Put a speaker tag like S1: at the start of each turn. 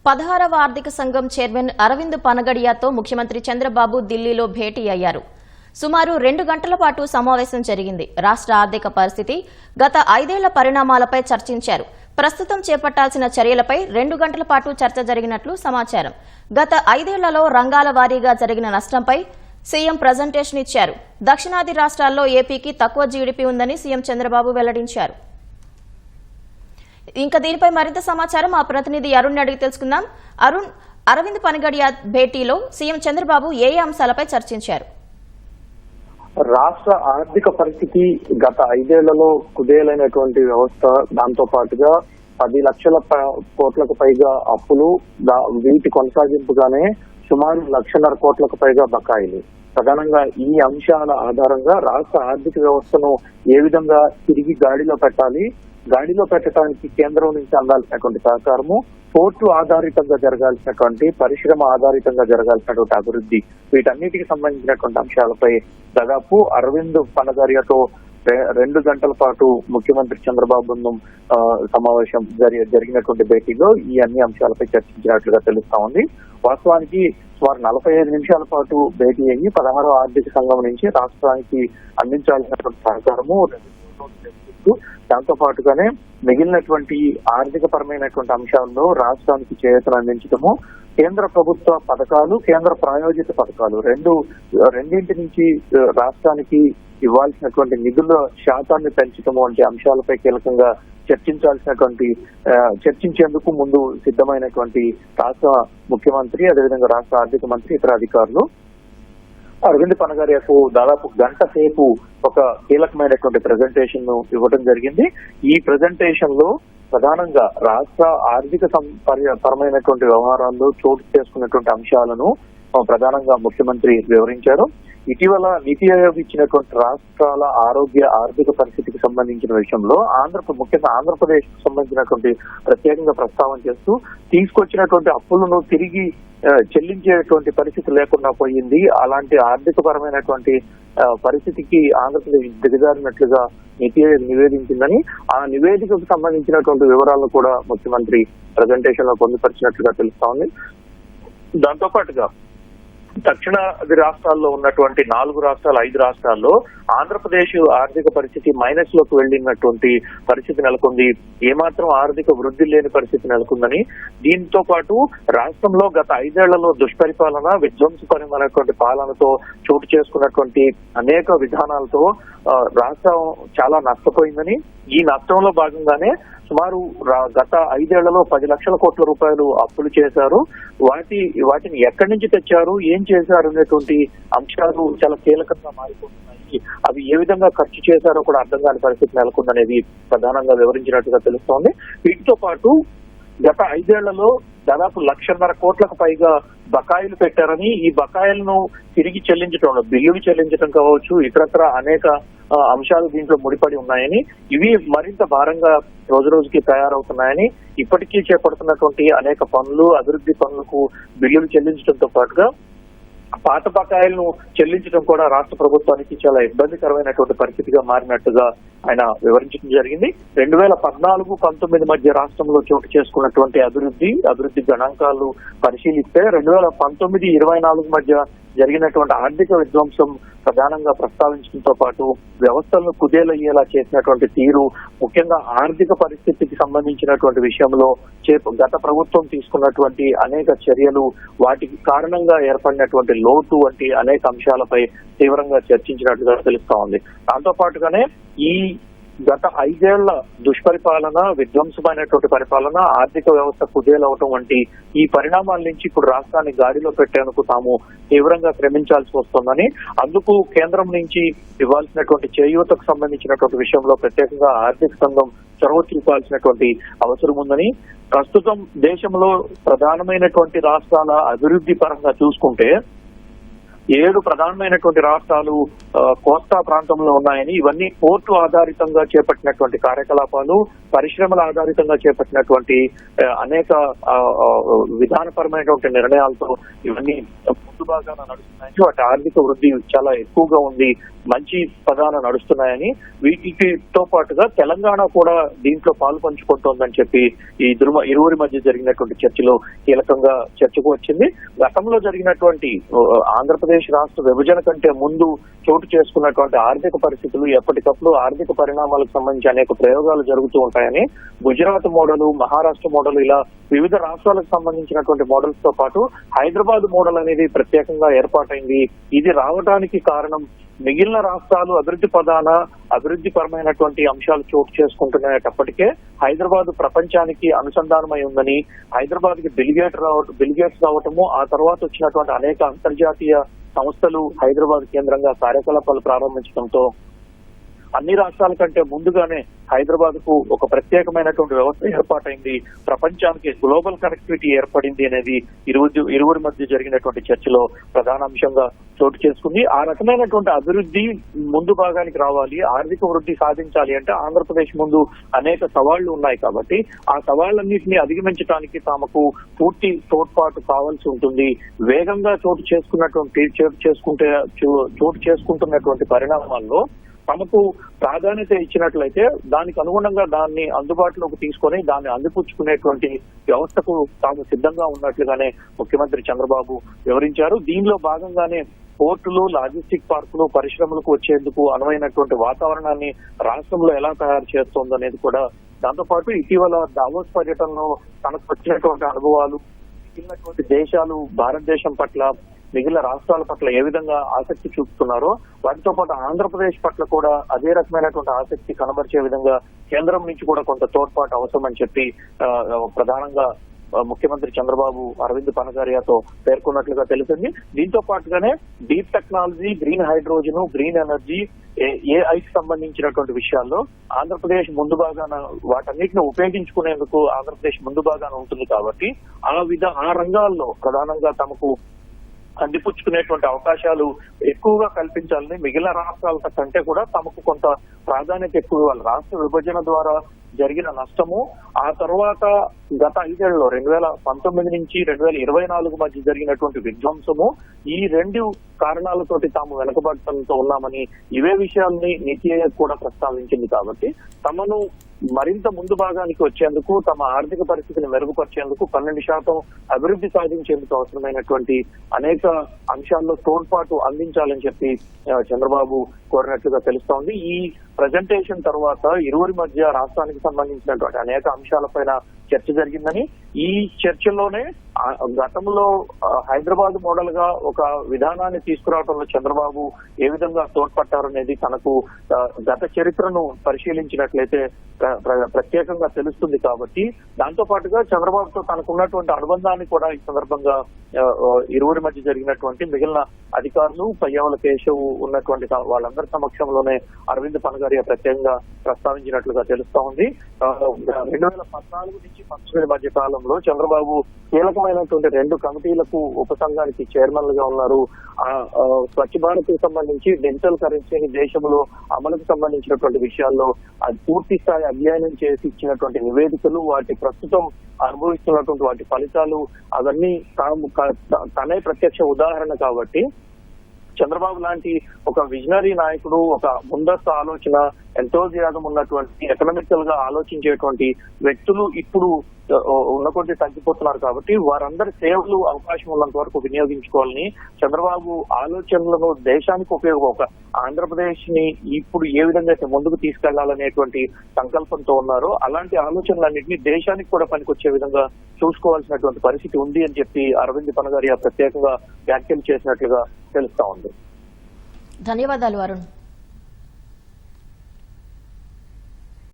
S1: 16వ ఆర్థిక సంఘం చైర్మన్ అరవింద్ పనగడియాతో ముఖ్యమంత్రి చంద్రబాబు ఢిల్లీలో భేటీ అయ్యారు. సుమారు 2 గంటల పాటు సమావేశం జరిగింది. రాష్ట్ర ఆర్థిక పరిస్థితి, గత 5 ఏళ్ల పరిణామాలపై చర్చించారు. ప్రస్తుతం చేపట్టాల్సిన చర్యలపై 2 గంటల పాటు చర్చ జరిగినట్లు సమాచారం. గత 5 ఏళ్లలో రంగాల వారీగా జరిగిన నష్టంపై సీఎం ప్రజెంటేషన్ ఇచ్చారు. దక్షిణాది రాష్ట్రాల్లో ఏపీకి తక్కువ జీడీపీ ఉందని సీఎం చంద్రబాబు వెల్లడించారు. ఇంకా దీనిపై మరింత సమాచారం మా ప్రతినిధి అరుణ్ అడిగి తెలుసుకుందాం. అరుణ్, అరవింద్ పనగడియా భేటీలో సీఎం చంద్రబాబు ఏ అంశాలపై చర్చించారు?
S2: రాష్ట్ర ఆర్థిక పరిస్థితి, గత 5 ఏళ్లలో కుదేలైనటువంటి వ్యవస్థ, దాంతో పాటుగా 10 లక్షల కోట్లకు పైగా అప్పులు, వీటి కొనసాగింపుగానే సుమారు 1,50,000 కోట్లకు పైగా బకాయిలు. ప్రధానంగా ఈ అంశాల ఆధారంగా రాష్ట్ర ఆర్థిక వ్యవస్థను ఏ విధంగా తిరిగి గాడిలో పెట్టడానికి కేంద్రం నుంచి అందాల్సినటువంటి సహకారము, పోర్టు ఆధారితంగా జరగాల్సినటువంటి, పరిశ్రమ ఆధారితంగా జరగాల్సినటువంటి అభివృద్ధి, వీటన్నిటికి సంబంధించినటువంటి అంశాలపై దాదాపు అరవింద్ పనగడియాతో 2 గంటల పాటు ముఖ్యమంత్రి చంద్రబాబు సమావేశం జరిగినటువంటి భేటీలో ఈ అన్ని అంశాలపై చర్చించినట్లుగా తెలుస్తా ఉంది. వాస్తవానికి సుమారు 45 నిమిషాల పాటు భేటీ అయ్యి 16వ ఆర్థిక సంఘం నుంచి రాష్ట్రానికి అందించాల్సినటువంటి సహకారము, దాంతో పాటుగానే మిగిలినటువంటి ఆర్థిక పరమైనటువంటి అంశాల్లో రాష్ట్రానికి చేయూతను అందించడము, కేంద్ర ప్రభుత్వ పథకాలు, కేంద్ర ప్రాయోజిత పథకాలు రెండింటి నుంచి రాష్ట్రానికి ఇవ్వాల్సినటువంటి నిధుల శాతాన్ని పెంచడం వంటి అంశాలపై కీలకంగా చర్చించేందుకు ముందు సిద్ధమైనటువంటి రాష్ట్ర ముఖ్యమంత్రి, అదేవిధంగా రాష్ట్ర ఆర్థిక మంత్రి, ఇతర అధికారులు అరవింద్ పనగడియాకు దాదాపు గంట సేపు ఒక కీలకమైనటువంటి ప్రెజెంటేషన్ ఇవ్వడం జరిగింది. ఈ ప్రెజెంటేషన్ లో ప్రధానంగా రాష్ట్ర ఆర్థిక పరమైనటువంటి వ్యవహారాల్లో చోటు చేసుకున్నటువంటి అంశాలను ప్రధానంగా ముఖ్యమంత్రి వివరించారు. ఇటీవల నీతి ఆయోగ్ ఇచ్చినటువంటి రాష్ట్రాల ఆర్థిక పరిస్థితికి సంబంధించిన విషయంలో ముఖ్యంగా ఆంధ్రప్రదేశ్ కు సంబంధించినటువంటి ప్రత్యేకంగా ప్రస్తావన చేస్తూ, తీసుకొచ్చినటువంటి అప్పులను తిరిగి చెల్లించేటువంటి పరిస్థితి లేకుండా పోయింది. అలాంటి ఆర్థిక పరమైనటువంటి పరిస్థితికి ఆంధ్రప్రదేశ్ దిగజారినట్లుగా నీతి ఆయోగ్ నివేదించిందని, ఆ నివేదికకు సంబంధించినటువంటి వివరాలను కూడా ముఖ్యమంత్రి ప్రజెంటేషన్ లో పొందుపరిచినట్లుగా తెలుస్తా ఉంది. దాంతో పాటుగా దక్షిణాది రాష్ట్రాల్లో ఉన్నటువంటి 5 రాష్ట్రాల్లో ఆంధ్రప్రదేశ్ ఆర్థిక పరిస్థితి మైనస్ లోకి వెళ్ళినటువంటి పరిస్థితి నెలకొంది. ఏమాత్రం ఆర్థిక వృద్ధి లేని పరిస్థితి నెలకొందని, దీంతో పాటు రాష్ట్రంలో గత 5 ఏళ్లలో దుష్పరిపాలన, విధ్వంసపరమైనటువంటి పాలనతో చోటు చేసుకున్నటువంటి అనేక విధానాలతో రాష్ట్రం చాలా నష్టపోయిందని, ఈ నష్టంలో భాగంగానే సుమారు గత 5 ఏళ్లలో 10 లక్షల కోట్ల రూపాయలు అప్పులు చేశారు. వాటిని ఎక్కడి నుంచి తెచ్చారు, ఏం చేశారు అనేటువంటి అంశాలు చాలా కీలకంగా మారిపోతున్నాయి. అవి ఏ విధంగా ఖర్చు చేశారో కూడా అర్థం కాని పరిస్థితి నెలకొందనేది ప్రధానంగా వివరించినట్టుగా తెలుస్తోంది. వీటితో పాటు గత 5 ఏళ్లలో దాదాపు 1,50,000 కోట్లకు పైగా బకాయిలు పెట్టారని, ఈ బకాయిలను తిరిగి చెల్లించడంలో, బిల్లులు చెల్లించడం కావచ్చు, ఇతరత్ర అనేక అంశాలు దీంట్లో ముడిపడి ఉన్నాయని, ఇవి మరింత భారంగా రోజు రోజుకి తయారవుతున్నాయని, ఇప్పటికీ చేపడుతున్నటువంటి అనేక పనులు, అభివృద్ధి పనులకు బిల్లులు చెల్లించడంతో పాటుగా పాత బకాయిలను చెల్లించడం కూడా రాష్ట్ర ప్రభుత్వానికి చాలా ఇబ్బందికరమైనటువంటి పరిస్థితిగా మారినట్టుగా ఆయన వివరించడం జరిగింది. 2014-19 మధ్య రాష్ట్రంలో చోటు చేసుకున్నటువంటి అభివృద్ధి గణాంకాలు పరిశీలిస్తే 2019-24 మధ్య జరిగినటువంటి ఆర్థిక విధ్వంసం ప్రధానంగా ప్రస్తావించడంతో పాటు వ్యవస్థలను కుదేలయ్యేలా చేసినటువంటి తీరు, ముఖ్యంగా ఆర్థిక పరిస్థితికి సంబంధించినటువంటి విషయంలో గత ప్రభుత్వం తీసుకున్నటువంటి అనేక చర్యలు, వాటికి కారణంగా ఏర్పడినటువంటి లోటు వంటి అనేక అంశాలపై తీవ్రంగా చర్చించినట్టుగా తెలుస్తా ఉంది. దాంతో పాటుగానే ఈ గత 5 ఏళ్ల దుష్పరిపాలన, విధ్వంసమైనటువంటి పరిపాలన, ఆర్థిక వ్యవస్థ కుదేలవటం వంటి ఈ పరిణామాల నుంచి ఇప్పుడు రాష్ట్రాన్ని గాడిలో పెట్టేందుకు తాము తీవ్రంగా శ్రమించాల్సి వస్తోందని, అందుకు కేంద్రం నుంచి ఇవ్వాల్సినటువంటి చేయూతకు సంబంధించినటువంటి విషయంలో ప్రత్యేకంగా ఆర్థిక సంఘం చొరవ చూపాల్సినటువంటి అవసరం ఉందని, ప్రస్తుతం దేశంలో ప్రధానమైనటువంటి రాష్ట్రాల అభివృద్ధి పరంగా చూసుకుంటే 7 ప్రధానమైనటువంటి రాష్ట్రాలు కోస్తా ప్రాంతంలో ఉన్నాయని, ఇవన్నీ పోర్టు ఆధారితంగా చేపట్టినటువంటి కార్యకలాపాలు, పరిశ్రమల ఆధారితంగా చేపట్టినటువంటి అనేక విధానపరమైనటువంటి నిర్ణయాలతో ఇవన్నీ ముందు బాగాన నడుస్తున్నాయని, వాటి ఆర్థిక వృద్ధి చాలా ఎక్కువగా ఉంది, మంచి పదాన నడుస్తున్నాయని, వీటితో పాటుగా తెలంగాణ కూడా దీంట్లో పాలు పంచుకుంటోందని చెప్పి ఈ ఇరువురి మధ్య జరిగినటువంటి చర్చలో కీలకంగా చర్చకు వచ్చింది. గతంలో జరిగినటువంటి ఆంధ్రప్రదేశ్ రాష్ట్ర విభజన కంటే ముందు చోటు చేసుకున్నటువంటి ఆర్థిక పరిస్థితులు, ఎప్పటికప్పుడు ఆర్థిక పరిణామాలకు సంబంధించి అనేక ప్రయోగాలు జరుగుతూ ఉంటాయని, గుజరాత్ మోడల్, మహారాష్ట్ర మోడల్, ఇలా వివిధ రాష్ట్రాలకు సంబంధించినటువంటి మోడల్స్ తో పాటు హైదరాబాద్ మోడల్ అనేది ప్రత్యేకంగా ఏర్పాటైంది. ఇది రావడానికి కారణం మిగిలిన రాష్ట్రాలు అభివృద్ధి పరమైనటువంటి అంశాలు చోటు చేసుకుంటున్నప్పటికే హైదరాబాద్ ప్రపంచానికి అనుసంధానమై ఉందని, హైదరాబాద్ కి బిల్గేట్స్ రావటము, ఆ తర్వాత వచ్చినటువంటి అనేక అంతర్జాతీయ సంస్థలు హైదరాబాద్ కేంద్రంగా కార్యకలాపాలు ప్రారంభించడంతో అన్ని రాష్ట్రాల కంటే ముందుగానే హైదరాబాద్ కు ఒక ప్రత్యేకమైనటువంటి వ్యవస్థ ఏర్పాటైంది, ప్రపంచానికి గ్లోబల్ కనెక్టివిటీ ఏర్పడింది అనేది ఇరువురి మధ్య జరిగినటువంటి చర్చలో ప్రధాన అంశంగా చోటు చేసుకుంది. ఆ రకమైనటువంటి అభివృద్ధి ముందు భాగానికి రావాలి, ఆర్థిక వృద్ధి సాధించాలి అంటే ఆంధ్రప్రదేశ్ ముందు అనేక సవాళ్లు ఉన్నాయి కాబట్టి ఆ సవాళ్లన్నింటినీ అధిగమించడానికి తమకు పూర్తి తోడ్పాటు కావాల్సి ఉంటుంది. వేగంగా చోటు చేసుకుంటున్నటువంటి పరిణామాల్లో తమకు ప్రాధాన్యత ఇచ్చినట్లయితే దానికి అనుగుణంగా దాన్ని అందుబాటులోకి తీసుకొని దాన్ని అందిపుచ్చుకునేటువంటి వ్యవస్థకు తాము సిద్ధంగా ఉన్నట్లుగానే ముఖ్యమంత్రి చంద్రబాబు వివరించారు. దీనిలో భాగంగానే పోర్టులు, లాజిస్టిక్ పార్కులు, పరిశ్రమలకు వచ్చేందుకు అనువైనటువంటి వాతావరణాన్ని రాష్ట్రంలో ఎలా తయారు చేస్తోందనేది కూడా, దాంతో పాటు ఇటీవల దావోస్ పర్యటనలో తనకు వచ్చినటువంటి అనుభవాలు, మిగిలినటువంటి దేశాలు భారతదేశం పట్ల, మిగిలిన రాష్ట్రాల పట్ల ఏ విధంగా ఆసక్తి చూపుతున్నారో వాటితో పాటు ఆంధ్రప్రదేశ్ పట్ల కూడా అదే రకమైనటువంటి ఆసక్తి కనబరిచే విధంగా కేంద్రం నుంచి కూడా కొంత తోడ్పాటు అవసరం అని చెప్పి ప్రధానంగా ముఖ్యమంత్రి చంద్రబాబు అరవింద్ పనగారియాతో పేర్కొన్నట్లుగా తెలిసింది. దీంతో పాటుగానే deep technology, green hydrogen, green energy, ఏఐకి సంబంధించినటువంటి విషయాల్లో ఆంధ్రప్రదేశ్ ముందు భాగాన వాటన్నిటిని ఉపయోగించుకునేందుకు ఆంధ్రప్రదేశ్ ముందు భాగాన ఉంటుంది కాబట్టి ఆ రంగాల్లో ప్రధానంగా తమకు అందిపుచ్చుకునేటువంటి అవకాశాలు ఎక్కువగా కల్పించాలని, మిగిలిన రాష్ట్రాల కంటే కూడా తమకు కొంత ప్రాధాన్యత ఎక్కువ ఇవ్వాలి. రాష్ట్ర విభజన ద్వారా జరిగిన నష్టము, ఆ తర్వాత గత 5 ఏళ్లలో 2019 నుంచి 2024 మధ్య జరిగినటువంటి విధ్వంసము, ఈ 2 కారణాలతోటి తాము వెనుకబడటంతో ఉన్నామని, ఇవే విషయాల్ని నీతి ఆయోగ్ కూడా ప్రస్తావించింది. కాబట్టి తమను మరింత ముందు భాగానికి వచ్చేందుకు, తమ ఆర్థిక పరిస్థితిని మెరుగుపరిచేందుకు, 12% అభివృద్ధి సాధించేందుకు అవసరమైనటువంటి అనేక అంశాల్లో తోడ్పాటు అందించాలని చెప్పి చంద్రబాబు కోరినట్లుగా తెలుస్తోంది. ఈ ప్రజెంటేషన్ తర్వాత ఇరువురి మధ్య రాష్ట్రానికి సంబంధించినటువంటి అనేక అంశాలపైన చర్చ జరిగిందని, ఈ చర్చలోనే గతంలో హైదరాబాద్ మోడల్ గా ఒక విధానాన్ని తీసుకురావడంలో చంద్రబాబు ఏ విధంగా తోడ్పట్టారనేది తనకు గత చరిత్రను పరిశీలించినట్లయితే ప్రత్యేకంగా తెలుస్తుంది. కాబట్టి దాంతో పాటుగా చంద్రబాబుతో తనకున్నటువంటి అనుబంధాన్ని కూడా ఈ సందర్భంగా ఇరువురి మధ్య జరిగినటువంటి మిగిలిన అధికారులు, పయ్యావుల కేశవ్ ఉన్నటువంటి వాళ్ళందరి సమక్షంలోనే అరవింద్ పనగారియా ప్రత్యేకంగా ప్రస్తావించినట్లుగా తెలుస్తా ఉంది. 2014 నుంచి 19 మధ్య కాలంలో చంద్రబాబు కీలకమైనటువంటి 2 కమిటీలకు ఉపసంఘానికి చైర్మన్ గా ఉన్నారు. స్వచ్ఛ భారత్ కి సంబంధించి డిజిటల్ కరెన్సీని దేశంలో అమలుకు సంబంధించినటువంటి విషయాల్లో అది పూర్తి స్థాయి అధ్యయనం చేసి ఇచ్చినటువంటి నివేదికలు, వాటి ప్రస్తుతం అనుభవిస్తున్నటువంటి వాటి ఫలితాలు, అవన్నీ తనే ప్రత్యక్ష ఉదాహరణ. కాబట్టి చంద్రబాబు లాంటి ఒక విజనరీ నాయకుడు, ఒక ముందస్తు ఆలోచన, ఎంతోజియాజం ఉన్నటువంటి, ఎకనామికల్ గా ఆలోచించేటువంటి వ్యక్తులు ఇప్పుడు ఉన్న కొద్ది తగ్గిపోతున్నారు. కాబట్టి వారందరి సేవలు అవకాశం ఉన్నంత వరకు వినియోగించుకోవాలని, చంద్రబాబు ఆలోచనలను దేశానికి ఒక ఆంధ్రప్రదేశ్ ని ఇప్పుడు ఏ విధంగా అయితే ముందుకు తీసుకెళ్లాలనేటువంటి సంకల్పంతో ఉన్నారో అలాంటి ఆలోచనలన్నింటినీ దేశానికి కూడా పనికొచ్చే విధంగా చూసుకోవాల్సినటువంటి పరిస్థితి ఉంది అని చెప్పి అరవింద్ పనగారియా ప్రత్యేకంగా వ్యాఖ్యలు చేసినట్లుగా తెలుస్తా ఉంది.
S1: ధన్యవాదాలు అరుణ్.